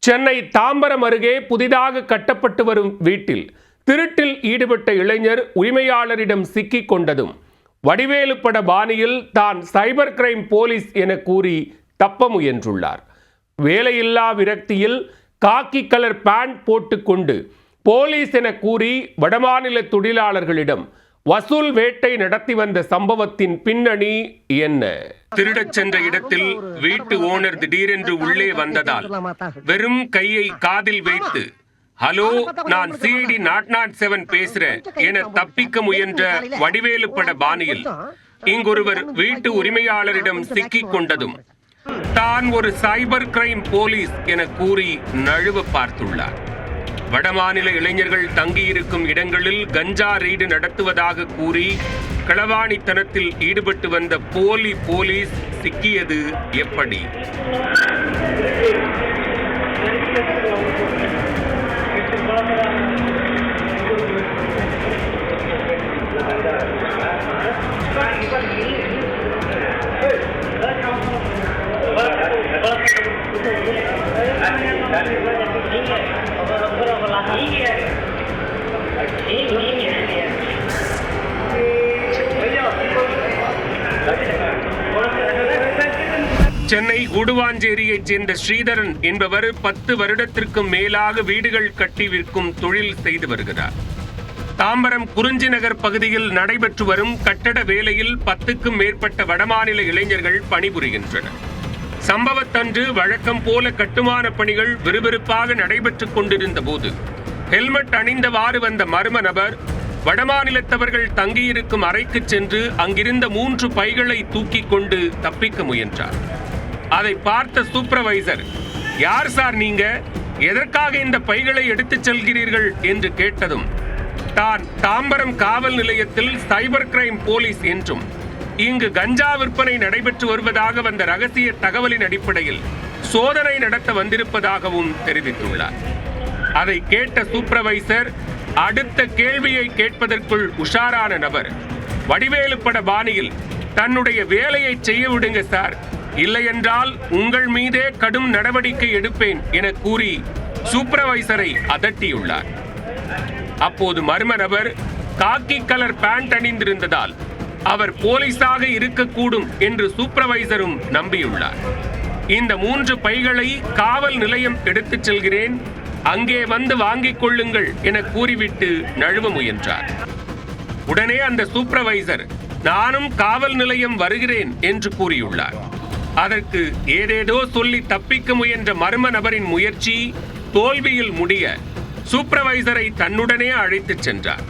சென்னை தாம்பரம் அருகே புதிதாக கட்டப்பட்டு வரும் வீட்டில் திருட்டில் ஈடுபட்ட இளைஞர் உரிமையாளரிடம் சிக்கிக் கொண்டதும் வடிவேலு பட பாணியில் தான் சைபர் கிரைம் போலீஸ் என கூறி தப்ப முயன்றுள்ளார். வேலையில்லா விரக்தியில் காக்கி கலர் பேண்ட் போட்டுக்கொண்டு போலீஸ் என கூறி வடமாநில தொழிலாளர்களிடம் வசூல் வேட்டை நடத்தி வந்த சம்பவத்தின் பின்னணி என்ன? திருடச் சென்ற இடத்தில் வீட்டு ஓனர் திடீரென்று உள்ளே வந்ததால் வெறும் கையை காதில் வைத்து ஹலோ நான் சிஐடி 007 பேசுறேன் என தப்பிக்க முயன்ற வடிவேலு பட பாணியில் இங்கொருவர் வீட்டு உரிமையாளரிடம் சிக்கிக் கொண்டதும் தான் ஒரு சைபர் கிரைம் போலீஸ் என கூறி நழுவ பார்த்துள்ளார். வடமாநில இளைஞர்கள் தங்கியிருக்கும் இடங்களில் கஞ்சா ரெய்டு நடத்துவதாக கூறி களவாணித்தனத்தில் ஈடுபட்டு வந்த போலீஸ் சிக்கியது எப்படி? சென்னை கூடுவாஞ்சேரியைச் சேர்ந்த ஸ்ரீதரன் என்பவர் 10 வருடத்திற்கும் மேலாக வீடுகள் கட்டி விற்கும் தொழில் செய்து வருகிறார். தாம்பரம் குறிஞ்சி நகர் பகுதியில் நடைபெற்று வரும் கட்டட வேலையில் 10க்கும் மேற்பட்ட வடமாநில இளைஞர்கள் பணிபுரிகின்றனர். சம்பவத்தன்று வழக்கம் போல கட்டுமான பணிகள் விறுவிறுப்பாக நடைபெற்றுக் கொண்டிருந்த போது ஹெல்மெட் அணிந்தவாறு வந்த மர்ம நபர் வடமாநிலத்தவர்கள் தங்கியிருக்கும் அறைக்கு சென்று அங்கிருந்த 3 பைகளை தூக்கி கொண்டு தப்பிக்க முயன்றார். அதை பார்த்த சூப்பர்வைசர், யார் சார் நீங்க, எதற்காக இந்த பைகளை எடுத்துச் செல்கிறீர்கள் என்று கேட்டதும் தான் தாம்பரம் காவல் நிலையத்தில் சைபர் கிரைம் போலீஸ் என்றும் இங்கு கஞ்சா விற்பனை நடைபெற்று வருவதாக வந்த ரகசிய தகவலின் அடிப்படையில் சோதனை நடத்த வந்திருப்பதாகவும் தெரிவித்துள்ளார். அதை கேட்ட சூப்பர்வைசர் அடுத்த கேள்வியை கேட்பதற்குள் உஷாரான நபர் வடிவேலு பட பாணியில் தன்னுடைய வேலையை செய்ய விடுங்க சார், இல்லையென்றால் உங்கள் மீதே கடும் நடவடிக்கை எடுப்பேன் என கூறி சூப்பர்வைசரை அதட்டியுள்ளார். அப்போது மர்ம நபர் காக்கி கலர் பேண்ட் அணிந்திருந்ததால் அவர் போலீஸாக இருக்கக்கூடும் என்று சூப்பர்வைசரும் நம்பியுள்ளார். இந்த 3 பைகளை காவல் நிலையம் எடுத்துச் செல்கிறேன், அங்கே வந்து வாங்கிக் கொள்ளுங்கள் என கூறிவிட்டு நழுவ முயன்றார். உடனே அந்த சூப்பர்வைசர் நானும் காவல் நிலையம் வருகிறேன் என்று கூறியுள்ளார். அதற்கு ஏதேதோ சொல்லி தப்பிக்க முயன்ற மர்ம நபரின் முயற்சி தோல்வியில் முடிய சூப்பர்வைசரை தன்னுடனே அழைத்துச் சென்றார்.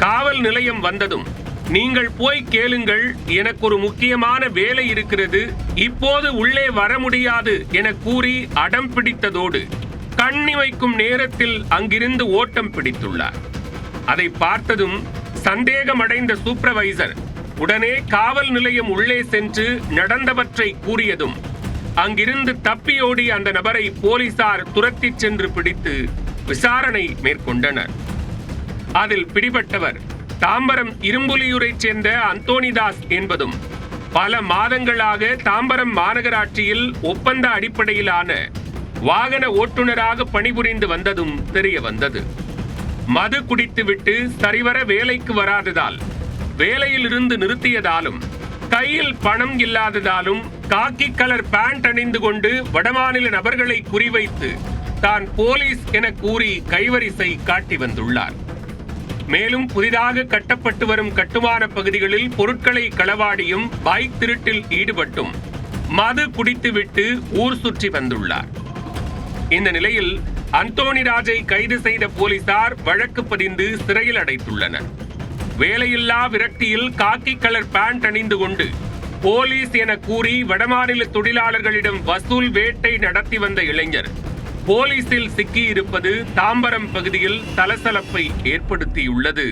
காவல் நிலையம் வந்ததும் நீங்கள் போய் கேளுங்கள், எனக்கு ஒரு முக்கியமான வேலை இருக்கிறது, இப்போது உள்ளே வர முடியாது என கூறி அடம் பிடித்ததோடு கண்ணி வைக்கும் நேரத்தில் அங்கிருந்து ஓட்டம் பிடித்துள்ளார். அதை பார்த்ததும் சந்தேகமடைந்த சூப்பர்வைசர் உடனே காவல் நிலையம் உள்ளே சென்று நடந்தவற்றை கூறியதும் அங்கிருந்து தப்பியோடி அந்த நபரை போலீசார் துரத்திச் சென்று பிடித்து விசாரணை மேற்கொண்டனர். அதில் பிடிபட்டவர் தாம்பரம் இரும்புலியூரைச் சேர்ந்த அந்தோணிதாஸ் என்பதும் பல மாதங்களாக தாம்பரம் மாநகராட்சியில் ஒப்பந்த அடிப்படையிலான வாகன ஓட்டுநராக பணிபுரிந்து வந்ததும் தெரிய வந்தது. மது குடித்துவிட்டு சரிவர வேலைக்கு வராததால் வேலையிலிருந்து நிறுத்தியதாலும் கையில் பணம் இல்லாததாலும் காக்கி கலர் பேண்ட் அணிந்து கொண்டு வடமாநில நபர்களை குறிவைத்து தான் போலீஸ் என கூறி கைவரிசை காட்டி வந்துள்ளார். மேலும் புதிதாக கட்டப்பட்டு வரும் கட்டுமான பகுதிகளில் பொருட்களை களவாடியும் பைக் திருட்டில் ஈடுபட்டும் மது குடித்துவிட்டு ஊர் சுற்றி வந்துள்ளார். இந்த நிலையில் அந்தோணிராஜை கைது செய்த போலீசார் வழக்கு பதிந்து சிறையில் அடைத்துள்ளனர். வேலையில்லா விரக்தியில் காக்கி கலர் பேண்ட் அணிந்து கொண்டு போலீஸ் என கூறி வடமாநில தொழிலாளர்களிடம் வசூல் வேட்டை நடத்தி வந்த இளைஞர் போலீசில் சிக்கியிருப்பது தாம்பரம் பகுதியில் சலசலப்பை ஏற்படுத்தியுள்ளது.